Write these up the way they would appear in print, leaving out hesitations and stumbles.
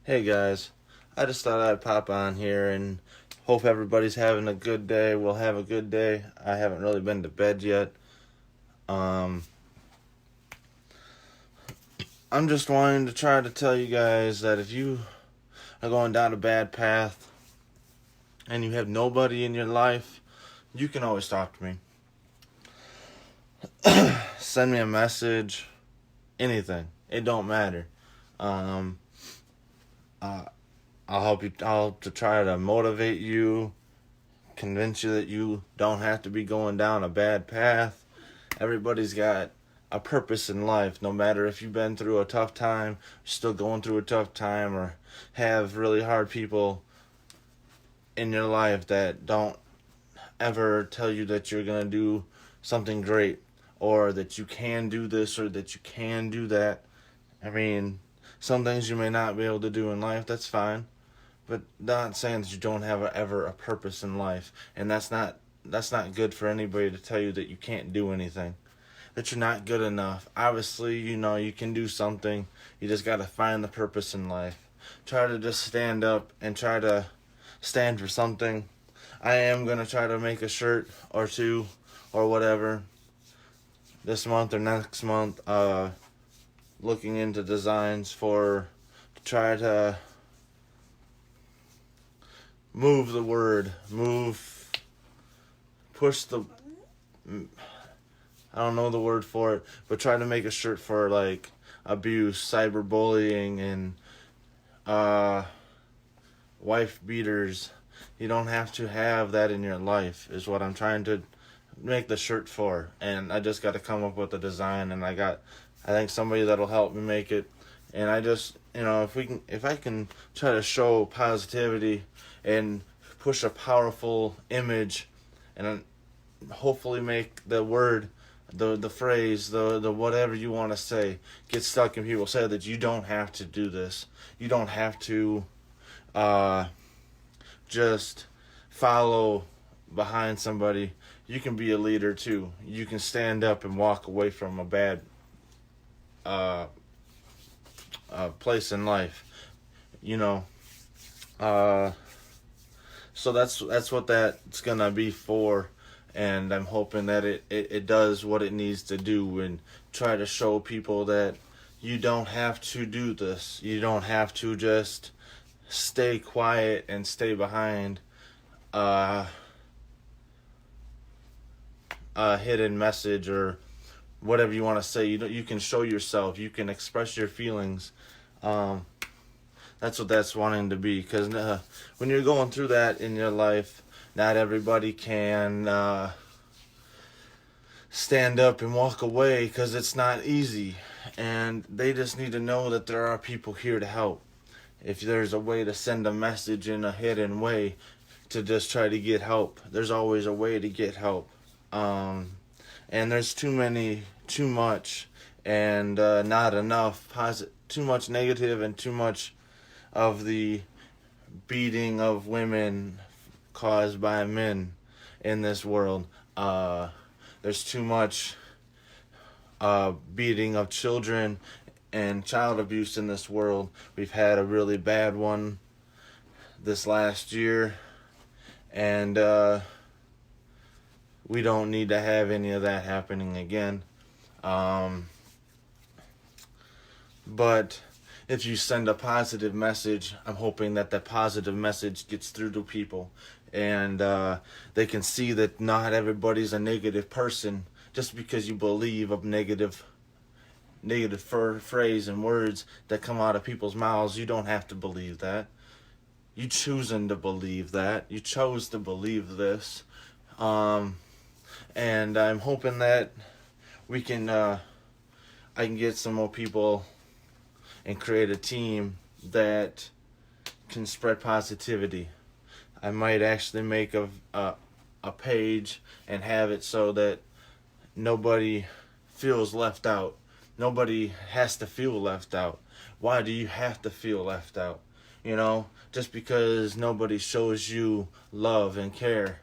Hey guys, I just thought I'd pop on here and hope everybody's having a good day. We'll have a good day. I haven't really been to bed yet. Um, I'm just wanting to try to tell you guys that if you are going down a bad path and you have nobody in your life, you can always talk to me. Send me a message, anything. It don't matter. Um, uh, I'll help you. I'll to try to motivate you, convince you that you don't have to be going down a bad path. Everybody's got a purpose in life, no matter if you've been through a tough time, still going through a tough time, or have really hard people in your life that don't ever tell you that you're going to do something great, or that you can do this, or that you can do that. I mean, some things you may not be able to do in life, that's fine. But not saying that you don't have ever a purpose in life, and that's not good for anybody to tell you that you can't do anything, that you're not good enough. Obviously, you know you can do something. You just got to find the purpose in life. Try to just stand up and try to stand for something. I am gonna try to make a shirt or two or whatever this month or next month. Looking into designs for to try to move the word, push the, I don't know the word for it, but try to make a shirt for like abuse, cyberbullying, and wife beaters. You don't have to have that in your life, is what I'm trying to make the shirt for. And I just got to come up with a design, and I think somebody that'll help me make it. And I just, if I can try to show positivity and push a powerful image, and hopefully make the word, the phrase, the whatever you want to say, get stuck in people's head, that you don't have to do this. You don't have to just follow behind somebody. You can be a leader too. You can stand up and walk away from a bad place in life. You know. So that's what that's gonna be for, and I'm hoping that it does what it needs to do, and try to show people that you don't have to do this. You don't have to just stay quiet and stay behind a hidden message or whatever you want to say. You can show yourself. You can express your feelings. That's what that's wanting to be. Because when you're going through that in your life, not everybody can stand up and walk away, because it's not easy. And they just need to know that there are people here to help. If there's a way to send a message in a hidden way to just try to get help, there's always a way to get help. And there's too much, and not enough too much negative, and too much of the beating of women caused by men in this world. There's too much beating of children and child abuse in this world. We've had a really bad one this last year, and we don't need to have any of that happening again. But if you send a positive message, I'm hoping that that positive message gets through to people, and they can see that not everybody's a negative person. Just because you believe a negative phrase and words that come out of people's mouths, you don't have to believe that. You choosing to believe that. You chose to believe this. And I'm hoping that we can, I can get some more people and create a team that can spread positivity. I might actually make a page and have it so that nobody feels left out. Nobody has to feel left out. Why do you have to feel left out? Just because nobody shows you love and care.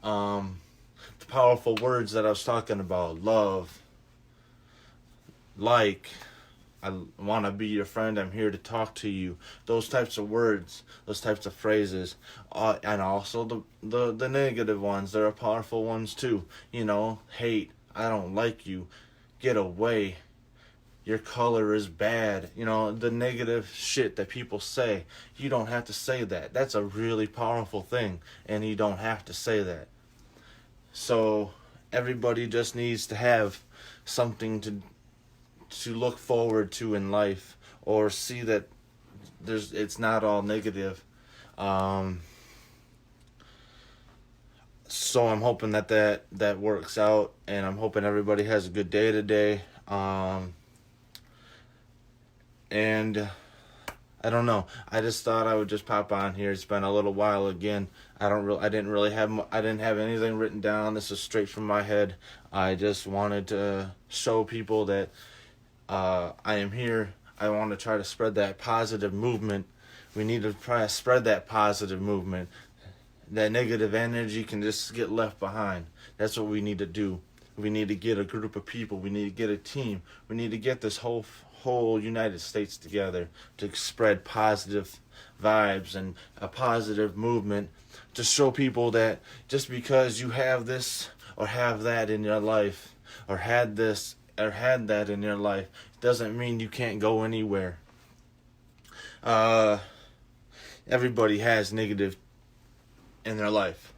The powerful words that I was talking about, love, like, I want to be your friend. I'm here to talk to you. Those types of words, those types of phrases, and also the negative ones. There are powerful ones too. Hate. I don't like you. Get away. Your color is bad. The negative shit that people say. You don't have to say that. That's a really powerful thing, and you don't have to say that. So everybody just needs to have something to look forward to in life, or see that it's not all negative. So I'm hoping that works out, and I'm hoping everybody has a good day today. And I don't know. I just thought I would just pop on here. It's been a little while again. I didn't have anything written down. This is straight from my head. I just wanted to show people that I am here. I want to try to spread that positive movement. We need to try to spread that positive movement. That negative energy can just get left behind. That's what we need to do. We need to get a group of people. We need to get a team. We need to get this whole United States together to spread positive vibes and a positive movement, to show people that just because you have this or have that in your life, or had this or had that in your life, doesn't mean you can't go anywhere. Everybody has negative in their life,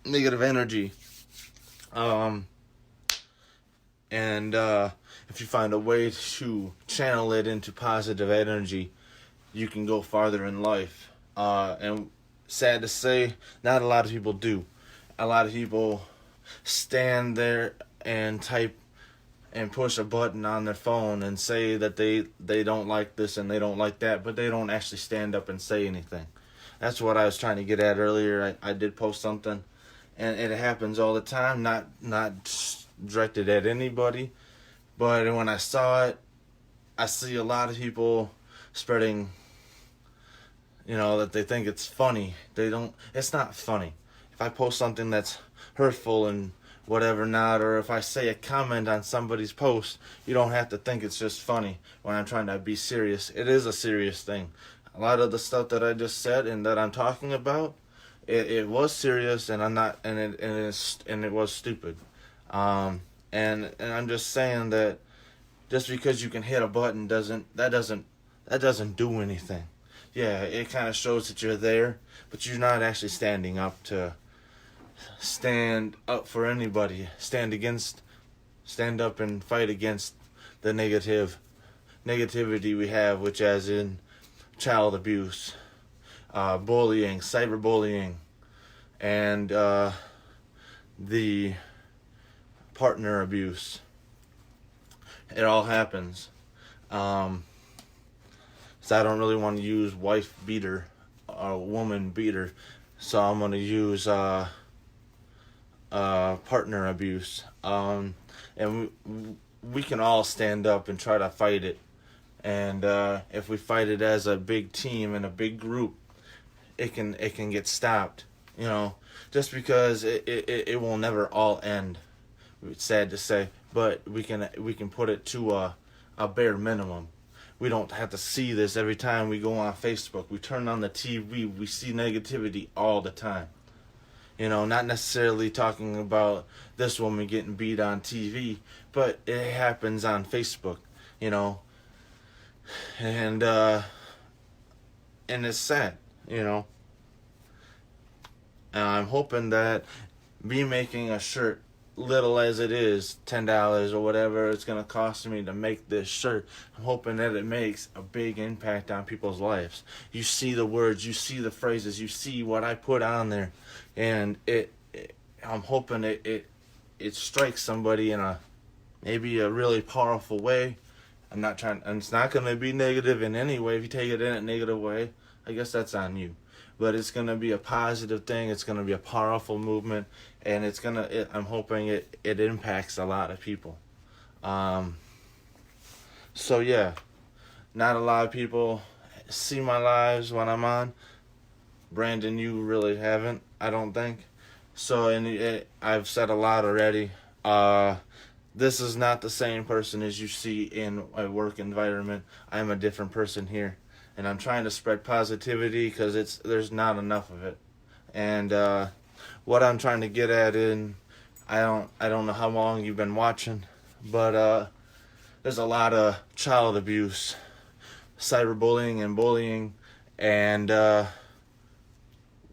negative energy. And if you find a way to channel it into positive energy, you can go farther in life. And sad to say, not a lot of people do. A lot of people stand there and type and push a button on their phone and say that they don't like this and they don't like that, but they don't actually stand up and say anything. That's what I was trying to get at earlier. I did post something, and it happens all the time, not directed at anybody, but when I saw it, I see a lot of people spreading, that they think it's funny. It's not funny. If I post something that's hurtful and whatever not, or if I say a comment on somebody's post, you don't have to think it's just funny when I'm trying to be serious. It is a serious thing. A lot of the stuff that I just said and that I'm talking about, it was serious, and I'm not, and it was stupid. And I'm just saying that just because you can hit a button doesn't do anything. Yeah, it kind of shows that you're there, but you're not actually standing up to stand up for anybody. Stand up and fight against the negativity we have, which as in child abuse, bullying, cyberbullying, and the partner abuse. It all happens. So I don't really want to use wife beater or woman beater, so I'm going to use partner abuse. And we can all stand up and try to fight it. And if we fight it as a big team and a big group, it can get stopped. Just because it will never all end. It's sad to say, but we can put it to a bare minimum. We don't have to see this every time we go on Facebook. We turn on the TV, we see negativity all the time. Not necessarily talking about this woman getting beat on TV, but it happens on Facebook, and it's sad, And I'm hoping that me making a shirt, little as it is, $10 or whatever it's going to cost me to make this shirt, I'm hoping that it makes a big impact on people's lives. You see the words, you see the phrases, you see what I put on there, and I'm hoping it strikes somebody in maybe a really powerful way. I'm not trying, and it's not going to be negative in any way. If you take it in a negative way, I guess that's on you. But it's going to be a positive thing. It's going to be a powerful movement, and I'm hoping it impacts a lot of people. So yeah, not a lot of people see my lives when I'm on. Brandon, you really haven't, I don't think. So, I've said a lot already. this is not the same person as you see in a work environment. I'm a different person here, and I'm trying to spread positivity because there's not enough of it. And what I'm trying to get at I don't know how long you've been watching, but there's a lot of child abuse, cyberbullying and bullying, and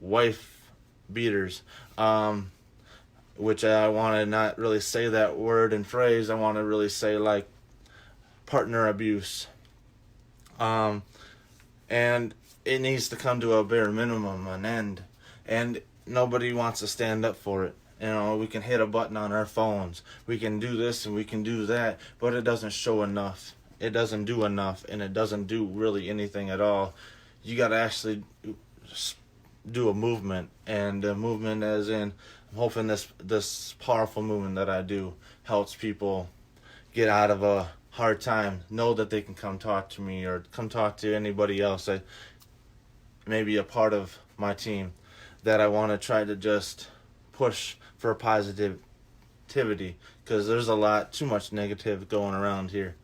wife beaters. Which I want to not really say that word and phrase. I want to really say like partner abuse. And it needs to come to a bare minimum, an end. And nobody wants to stand up for it. You know, we can hit a button on our phones. We can do this and we can do that, but it doesn't show enough. It doesn't do enough, and it doesn't do really anything at all. You got to actually do a movement, and a movement as in, I'm hoping this powerful movement that I do helps people get out of a hard time, know that they can come talk to me or come talk to anybody else that may be a part of my team, that I want to try to just push for positivity, because there's too much negative going around here.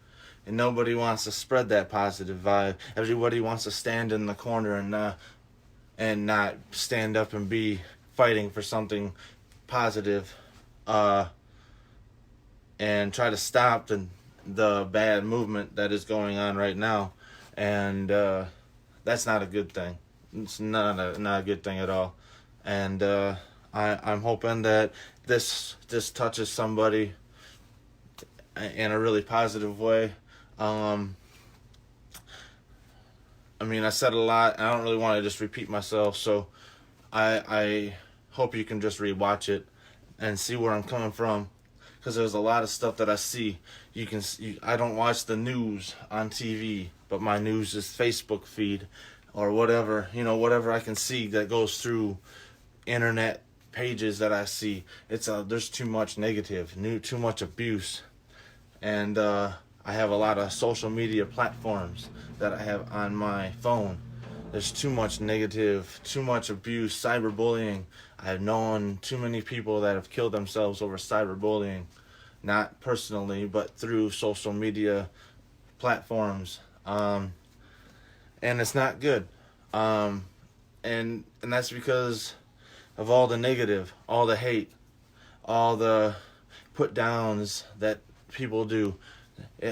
And nobody wants to spread that positive vibe. Everybody wants to stand in the corner and not stand up and be fighting for something positive, and try to stop the bad movement that is going on right now. And that's not a good thing. It's not a good thing at all. And I'm hoping that this touches somebody in a really positive way. I mean, I said a lot, and I don't really want to just repeat myself, so I hope you can just rewatch it and see where I'm coming from, because there's a lot of stuff that I see. I don't watch the news on TV, but my news is Facebook feed or whatever, whatever I can see that goes through internet pages that I see. There's too much negative, too much abuse, and I have a lot of social media platforms that I have on my phone. There's too much negative, too much abuse, cyberbullying. I've known too many people that have killed themselves over cyberbullying, not personally, but through social media platforms. And it's not good. And that's because of all the negative, all the hate, all the put downs that people do.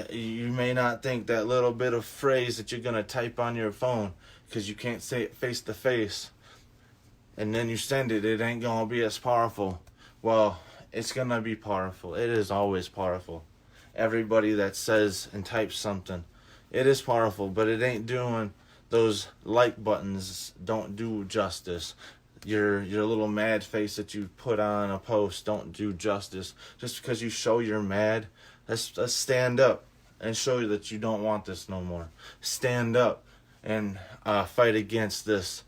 You may not think that little bit of phrase that you're going to type on your phone, because you can't say it face to face, and then you send it, it ain't going to be as powerful. Well, it's going to be powerful. It is always powerful. Everybody that says and types something, it is powerful, but it ain't doing, those like buttons don't do justice. Your little mad face that you put on a post don't do justice. Just because you show you're mad, let's stand up and show you that you don't want this no more. Stand up and fight against this,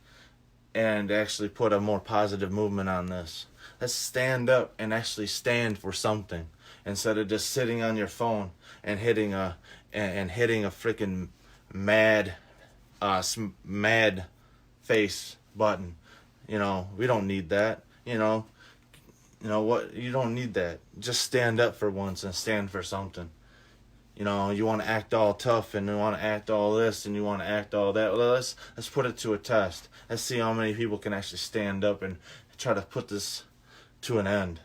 and actually put a more positive movement on this. Let's stand up and actually stand for something, instead of just sitting on your phone and hitting a freaking mad face button. We don't need that. What? You don't need that. Just stand up for once and stand for something. You want to act all tough, and you want to act all this, and you want to act all that. Well, let's put it to a test. Let's see how many people can actually stand up and try to put this to an end.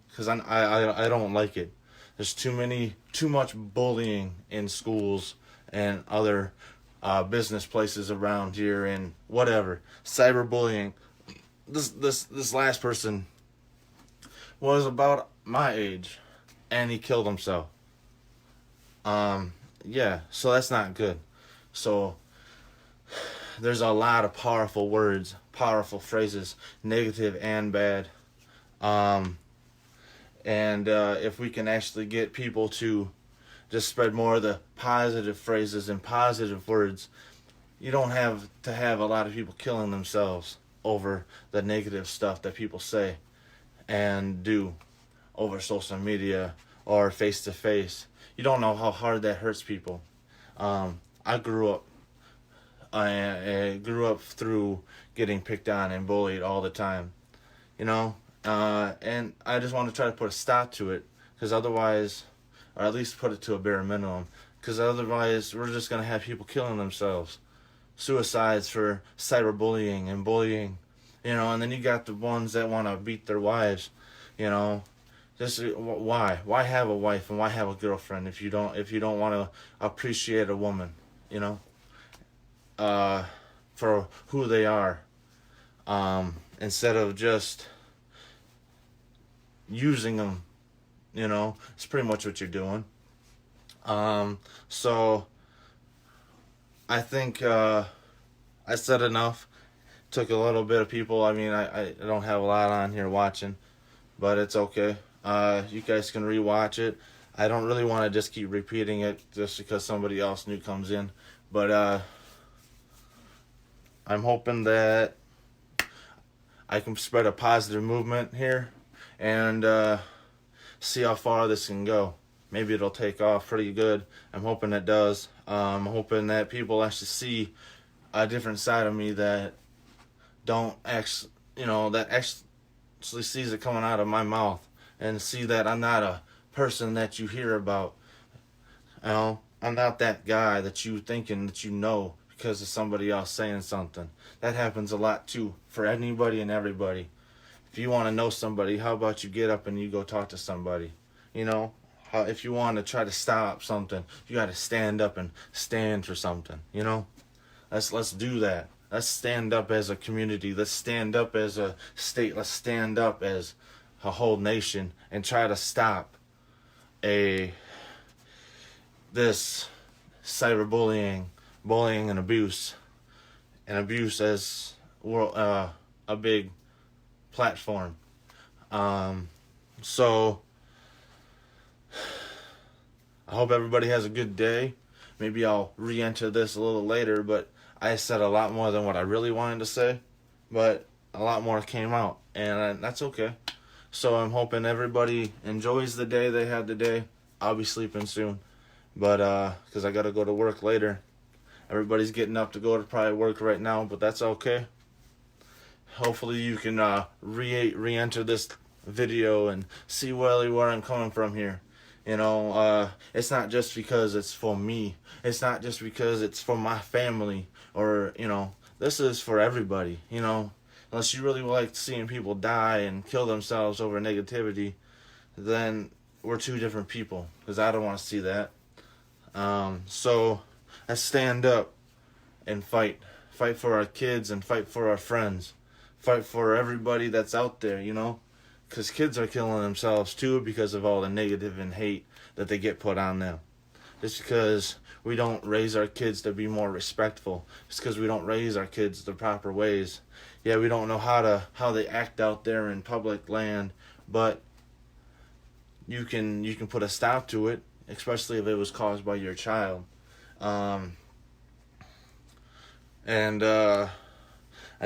Because I don't like it. There's too much bullying in schools and other business places around here, and whatever. Cyberbullying. This last person was about my age, and he killed himself. So that's not good. So there's a lot of powerful words, powerful phrases, negative and bad. If we can actually get people to just spread more of the positive phrases and positive words, you don't have to have a lot of people killing themselves over the negative stuff that people say and do over social media or face to face. You don't know how hard that hurts people. I grew up through getting picked on and bullied all the time, and I just want to try to put a stop to it, because otherwise or at least put it to a bare minimum, because otherwise we're just going to have people killing themselves, suicides for cyberbullying and bullying, and then you got the ones that want to beat their wives, you know. Just why have a wife and why have a girlfriend if you don't want to appreciate a woman, for who they are, instead of just using them, it's pretty much what you're doing. So I think I said enough. Took a little bit of people. I mean, I don't have a lot on here watching, but it's okay. You guys can rewatch it. I don't really want to just keep repeating it just because somebody else new comes in, but I'm hoping that I can spread a positive movement here and see how far this can go. Maybe it'll take off pretty good. I'm hoping it does. I'm hoping that people actually see a different side of me that don't actually, that actually sees it coming out of my mouth, and see that I'm not a person that you hear about. I'm not that guy that you thinking that because of somebody else saying something. That happens a lot too, for anybody and everybody. If you want to know somebody, how about you get up and you go talk to somebody? If you want to try to stop something, you got to stand up and stand for something. Let's do that. Let's stand up as a community. Let's stand up as a state. Let's stand up as a whole nation and try to stop this cyberbullying, bullying, and abuse as a big platform. So I hope everybody has a good day. Maybe I'll re-enter this a little later, but I said a lot more than what I really wanted to say, but a lot more came out, and that's okay. So I'm hoping everybody enjoys the day they had today. I'll be sleeping soon, but because I got to go to work later. Everybody's getting up to go to probably work right now, but that's okay. Hopefully you can re-enter this video and see where I'm coming from here. It's not just because it's for me. It's not just because it's for my family, or this is for everybody. Unless you really like seeing people die and kill themselves over negativity, then we're two different people, because I don't want to see that. So let's stand up and fight for our kids and fight for our friends, fight for everybody that's out there, because kids are killing themselves too because of all the negative and hate that they get put on them. Just because we don't raise our kids to be more respectful, just because we don't raise our kids the proper ways. Yeah, we don't know how they act out there in public land, but you can put a stop to it, especially if it was caused by your child. I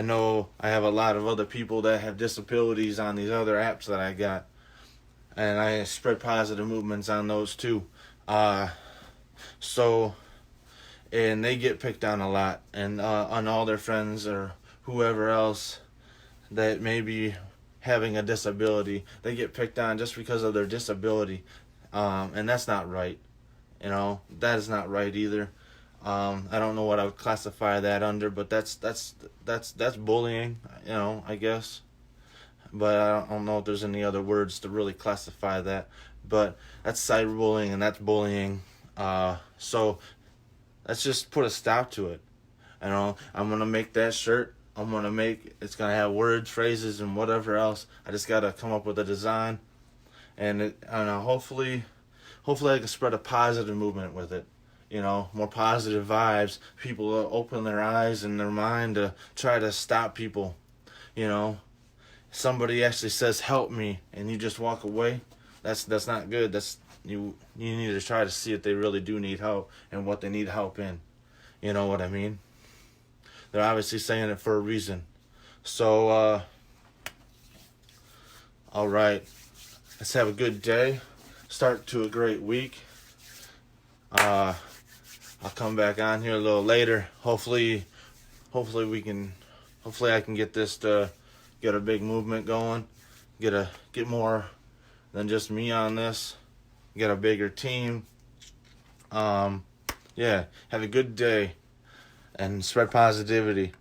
know I have a lot of other people that have disabilities on these other apps that I got, and I spread positive movements on those too. And they get picked on a lot, and on all their friends or whoever else that may be having a disability, they get picked on just because of their disability, and that's not right. That is not right either. I don't know what I would classify that under, but that's bullying, I guess. But I don't know if there's any other words to really classify that. But that's cyberbullying and that's bullying. So let's just put a stop to it. I'm gonna make that shirt. It's gonna have words, phrases, and whatever else. I just gotta come up with a design, and hopefully I can spread a positive movement with it. More positive vibes. People open their eyes and their mind to try to stop people. Somebody actually says help me and you just walk away. That's not good. That's you need to try to see if they really do need help and what they need help in. You know what I mean? They're obviously saying it for a reason. So all right, let's have a good day. Start to a great week. I'll come back on here a little later. Hopefully I can get this to get a big movement going. Get more than just me on this. get a bigger team. Yeah, have a good day and spread positivity.